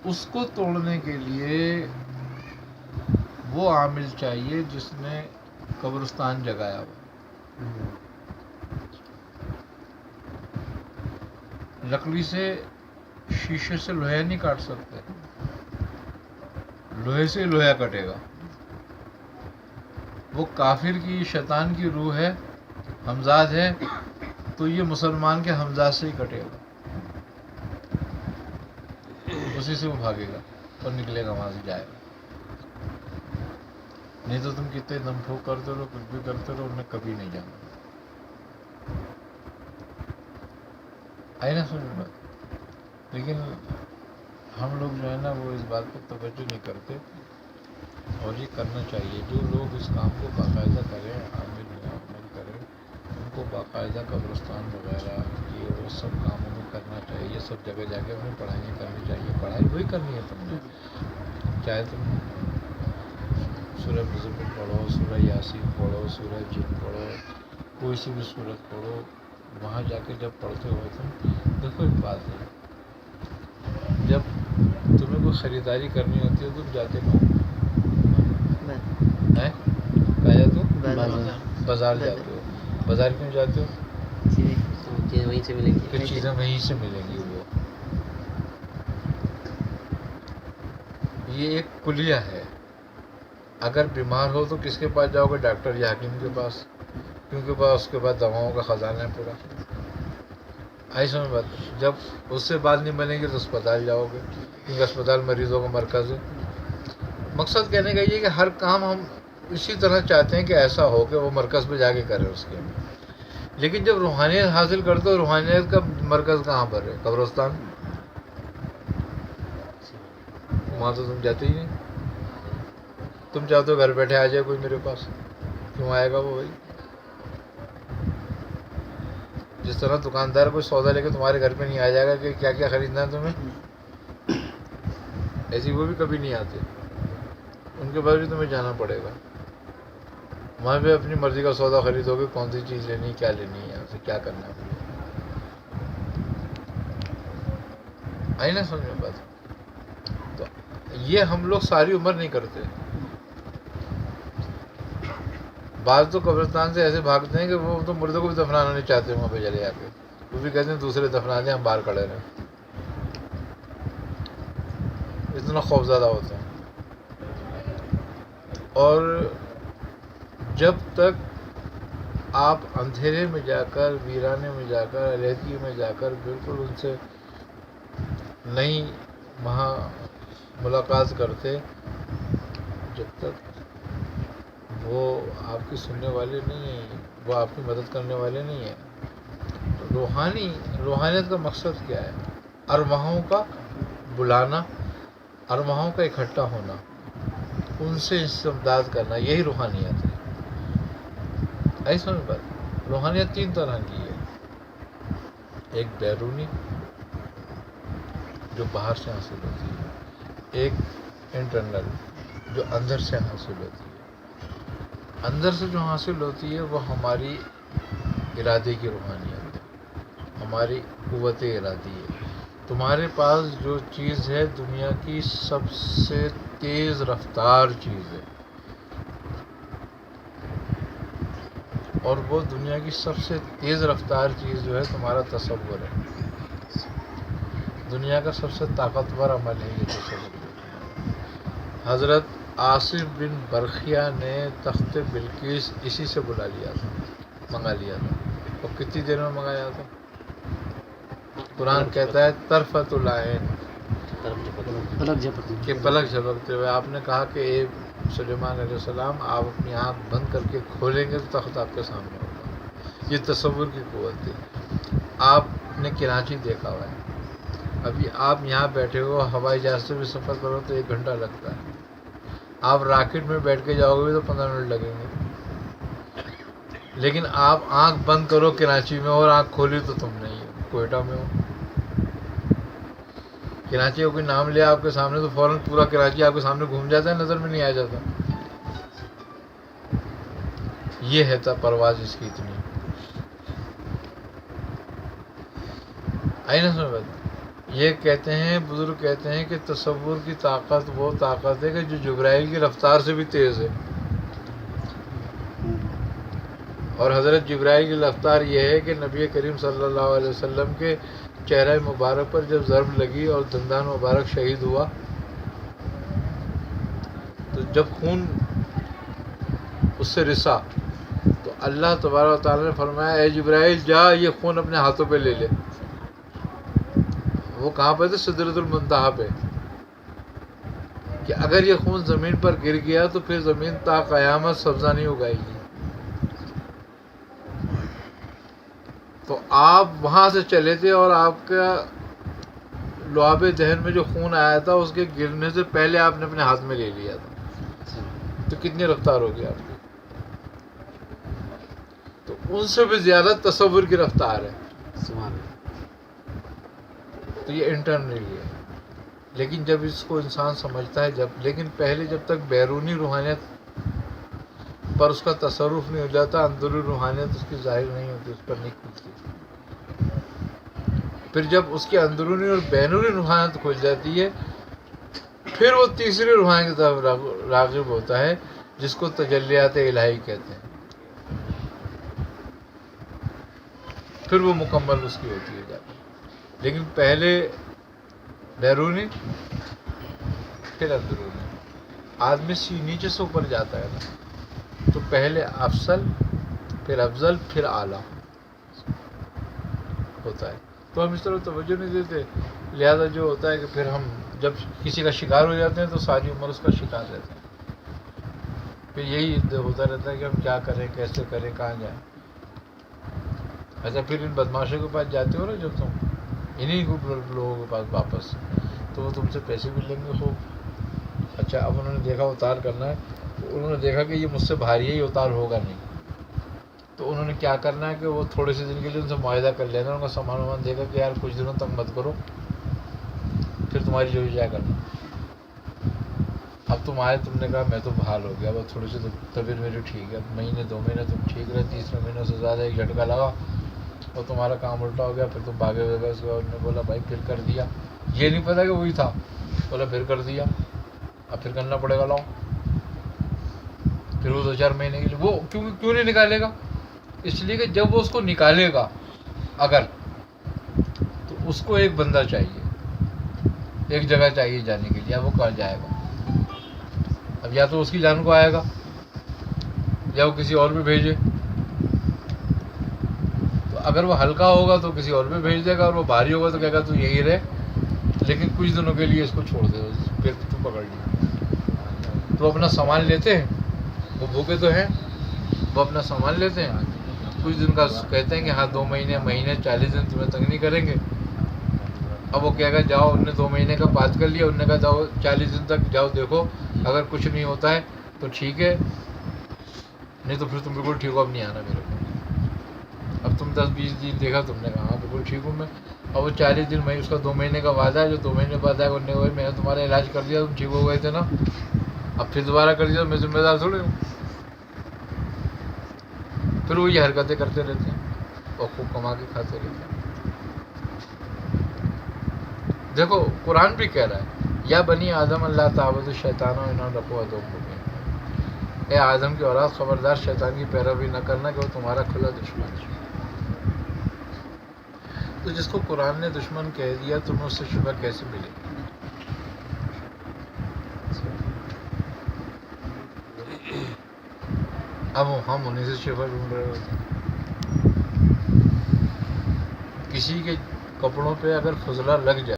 اس کو توڑنے کے لیے وہ عامل چاہیے جس نے قبرستان جگایا ہو. لکڑی سے شیشے سے لوہا نہیں کاٹ سکتے، لوہے سے لوہا کٹے گا. وہ کافر کی شیطان کی روح ہے، ہمزاد ہے، تو یہ مسلمان کے ہمزاد سے ہی کٹے گا، اسی سے وہ بھاگے گا اور نکلے گا وہاں سے جائے گا. نہیں تو تم کتنے دم پھونک کرتے رہو، کچھ بھی کرتے رہو، انہیں کبھی نہیں جانا. آئی نا سمجھ میں؟ لیکن ہم لوگ جو ہے نا وہ اس بات کو توجہ نہیں کرتے، اور یہ کرنا چاہیے. جو لوگ اس کام کو باقاعدہ کریں، عمل کریں، ان کو باقاعدہ قبرستان وغیرہ یہ وہ سب کاموں میں کرنا چاہیے. سب جگہ جا کے انہیں پڑھائیاں کرنی چاہیے. پڑھائی وہی کرنی ہے تم نے، چاہے تم سورہ مزمل پڑھو، سورہ یاسین پڑھو، سورہ جن پڑھو، کوئی سی بھی سورت پڑھو. وہاں جا کے جب پڑھتے ہو تم، دیکھو ایک بات ہے، جب تمہیں کوئی خریداری کرنی ہوتی ہے تم جاتے کہاں جاتے ہو؟ بازار جاتے ہو. بازار کیوں جاتے ہو؟ چیزیں وہیں سے ملیں گی. کہ چیزیں وہیں سے ملیں گی. وہ یہ ایک کلیہ ہے. اگر بیمار ہو تو کس کے پاس جاؤ گے؟ ڈاکٹر یا حکیم کے پاس، کیونکہ بس اس کے بعد دواؤں کا خزانہ ہے پورا. ایسا میں بات، جب اس سے بات نہیں بنے گی تو اسپتال جاؤ گے، کیونکہ اسپتال مریضوں کا مرکز ہے. مقصد کہنے کا یہ کہ ہر کام ہم اسی طرح چاہتے ہیں کہ ایسا ہو کہ وہ مرکز پہ جا کے کرے اس کے. لیکن جب روحانیت حاصل کرتے ہو، روحانیت کا مرکز کہاں پر ہے؟ قبرستان. وہاں تو تم جاتے ہی نہیں. تم چاہتے ہو گھر بیٹھے آ جائے کوئی میرے پاس، کیوں آئے گا وہ بھائی؟ جس طرح دکاندار کوئی سودا لے کے تمہارے گھر پہ نہیں آ جائے گا کہ کیا کیا خریدنا ہے تمہیں، ایسی وہ بھی کبھی نہیں آتے. ان کے پاس بھی تمہیں جانا پڑے گا. وہاں پہ اپنی مرضی کا سودا خریدو گے، کون سی چیز لینی، کیا لینی ہے، اسے کیا کرنا ہے. آئی نا سمجھ میں بات؟ تو یہ ہم لوگ ساری عمر نہیں کرتے. بعض تو قبرستان سے ایسے بھاگتے ہیں کہ وہ تو مردے کو بھی دفنانا نہیں چاہتے وہاں پہ چلے جا کے. وہ بھی کہتے ہیں دوسرے دفنا دیں، ہم باہر کھڑے رہیں. اتنا خوفزدہ ہوتے ہیں. اور جب تک آپ اندھیرے میں جا کر، ویرانے میں جا کر، علیحدگی میں جا کر بالکل ان سے نہیں وہاں ملاقات کرتے، جب تک وہ آپ کی سننے والے نہیں ہیں، وہ آپ کی مدد کرنے والے نہیں ہیں. روحانیت کا مقصد کیا ہے؟ ارواحوں کا بلانا، ارواحوں کا اکٹھا ہونا، ان سے استمداد کرنا، یہی روحانیت ہے. ایسا میں بات، روحانیت تین طرح کی ہے. ایک بیرونی جو باہر سے حاصل ہوتی ہے، ایک انٹرنل جو اندر سے حاصل ہوتی ہے. اندر سے جو حاصل ہوتی ہے وہ ہماری ارادے کی روحانیت ہے، ہماری قوت ارادی ہے. تمہارے پاس جو چیز ہے دنیا کی سب سے تیز رفتار چیز ہے، اور وہ دنیا کی سب سے تیز رفتار چیز جو ہے تمہارا تصور ہے. دنیا کا سب سے طاقتور عمل ہے یہ تصور. حضرت آصف بن برخیہ نے تخت بلقیس اسی سے بلا لیا تھا، منگا لیا تھا. اور کتنی دیر میں منگایا تھا؟ قرآن کہتا ہے طرفۃ العین، کہ پلک جھپکتے ہوئے. آپ نے کہا کہ اے سلیمان علیہ السلام، آپ اپنی آنکھ بند کر کے کھولیں گے تو تخت آپ کے سامنے ہوگا. یہ تصور کی قوت ہے. آپ نے کراچی دیکھا ہوا ہے، ابھی آپ یہاں بیٹھے ہو، ہوائی جہاز سے بھی سفر کرو تو 1 گھنٹہ لگتا ہے. آپ راکٹ میں بیٹھ کے جاؤ گے تو 15 منٹ لگیں گے. لیکن آپ آنکھ بند کرو کراچی میں، اور آنکھ کھولی تو تم نہیں ہو، کوئٹہ میں ہو. کراچی کا کوئی نام لیا آپ کے سامنے تو فوراً پورا کراچی آپ کے سامنے گھوم جاتا ہے، نظر میں نہیں آ جاتا. یہ ہے تا پرواز اس کی اتنی. آئی نا سمجھ بات؟ یہ کہتے ہیں بزرگ کہتے ہیں کہ تصور کی طاقت وہ طاقت ہے کہ جو جبرائیل کی رفتار سے بھی تیز ہے. اور حضرت جبرائیل کی رفتار یہ ہے کہ نبی کریم صلی اللہ علیہ وسلم کے چہرہ مبارک پر جب ضرب لگی اور دندان مبارک شہید ہوا تو جب خون اس سے رسا تو اللہ تبارک و تعالیٰ نے فرمایا اے جبرائیل جا یہ خون اپنے ہاتھوں پہ لے لے. وہ کہاں پہ تھے؟ سدرۃ المنتہا پہ. کہ اگر یہ خون زمین پر گر گیا تو پھر زمین تا قیامت سبزہ نہیں اگائے گی. تو آپ وہاں سے چلے تھے اور آپ کا لعاب دہن میں جو خون آیا تھا اس کے گرنے سے پہلے آپ نے اپنے ہاتھ میں لے لیا تھا. تو کتنی رفتار ہوگی آپ کی؟ تو ان سے بھی زیادہ تصور کی رفتار ہے. تو یہ انٹرنلی ہے. لیکن جب اس کو انسان سمجھتا ہے لیکن پہلے جب تک بیرونی روحانیت پر اس کا تصرف نہیں ہو جاتا اندرونی روحانیت اس کی ظاہر نہیں ہوتی، اس پر نہیں کھلتی. پھر جب اس کی اندرونی اور بیرونی روحانیت کھل جاتی ہے پھر وہ تیسری روحانیت کی طرف راغب ہوتا ہے جس کو تجلیات الہی کہتے ہیں. پھر وہ مکمل اس کی ہوتی ہے جاتی. لیکن پہلے بیرونی پھر اندرونی. آدمی نیچے سے اوپر جاتا ہے نا، تو پہلے افضل پھر افضل پھر اعلیٰ ہوتا ہے. تو ہم اس طرح توجہ نہیں دیتے. لہذا جو ہوتا ہے کہ پھر ہم جب کسی کا شکار ہو جاتے ہیں تو ساری عمر اس کا شکار رہتے ہیں. پھر یہی ہوتا رہتا ہے کہ ہم کیا کریں، کیسے کریں، کہاں جائیں. اچھا پھر ان بدماشوں کے پاس جاتے ہو نا جب تم انہیں لوگوں کے پاس واپس، تو وہ تم سے پیسے بھی لیں گے خوب. اچھا اب انہوں نے دیکھا اتار کرنا ہے تو انہوں نے دیکھا کہ یہ مجھ سے بھاری ہے، یہ اتار ہوگا نہیں. تو انہوں نے کیا کرنا ہے کہ وہ تھوڑے سے دن کے لیے ان سے معاہدہ کر لینا، ان کا سامان وامان دے گا کہ یار کچھ دنوں تک مت کرو، پھر تمہاری جو جائے کرنا. اب تم آئے، تم نے کہا میں تو بحال ہو گیا، اب تھوڑی سی طبیعت میری ٹھیک ہے. مہینے 2 مہینے تم ٹھیک رہے، تیسرے مہینے سے زیادہ ایک جھٹکا لگا اور تمہارا کام الٹا ہو گیا. پھر تم بھاگے ہوئے گئے. اس کے بعد نے بولا بھائی پھر کر دیا. یہ نہیں پتا کہ وہی تھا. بولا پھر کر دیا، اب پھر کرنا پڑے گا. لاؤ پھر وہ 2-4 مہینے کے لیے وہ کیوں نہیں نکالے گا؟ اس لیے کہ جب وہ اس کو نکالے گا اگر تو اس کو ایک بندہ چاہیے، ایک جگہ چاہیے جانے کے لیے. اب وہ کہاں جائے گا؟ اب یا تو اس کی جان کو آئے گا یا وہ کسی اور پہ بھیجے. تو اگر وہ ہلکا ہوگا تو کسی اور پہ بھیج دے گا، اور وہ بھاری ہوگا تو کہے گا تو یہی رہے لیکن کچھ دنوں کے لیے اس کو چھوڑ دے. پھر تو پکڑ لیا. تو اپنا سامان لیتے ہیں، وہ بھوکے تو ہیں، وہ اپنا سامان لیتے ہیں. کچھ دن کا کہتے ہیں کہ ہاں 2 مہینے 40 دن تمہیں تنگ نہیں کریں گے. اب وہ کہے گا جاؤ، انہوں نے 2 مہینے کا بات کر لیا. انہوں نے کہا جاؤ 40 دن تک جاؤ، دیکھو اگر کچھ نہیں ہوتا ہے تو ٹھیک ہے، نہیں تو پھر تم بالکل ٹھیک ہو، اب نہیں آنا میرے کو. اب تم 10-20 دن دیکھا، تم نے کہا ہاں بالکل ٹھیک ہوں میں. اور وہ 40 دن میں اس کا 2 مہینے کا وعدہ ہے، جو 2 مہینے بعد آئے انہوں نے میں نے تمہارا علاج کر دیا، تم ٹھیک ہو گئے تھے نا، اب پھر دوبارہ کر دیا، میں ذمہ دار تھوڑی ہوں. پھر وہ یہ حرکتیں کرتے رہتے ہیں اور خوب کما کے کھاتے رہتے ہیں. دیکھو قرآن بھی کہہ رہا ہے یا بنی آدم اللہ تعبد الشیطان انہا لکم عدو مبین. اے آدم کی اولاد خبردار شیطان کی پیروی نہ کرنا کہ وہ تمہارا کھلا دشمن ہے. تو جس کو قرآن نے دشمن کہہ دیا تمہیں اس سے شفا کیسے ملے گی؟ اب ہم انہیں سے شفا ڈھونڈ رہے ہوتے ہیں. کسی کے کپڑوں پہ اگر فضلہ لگ جائے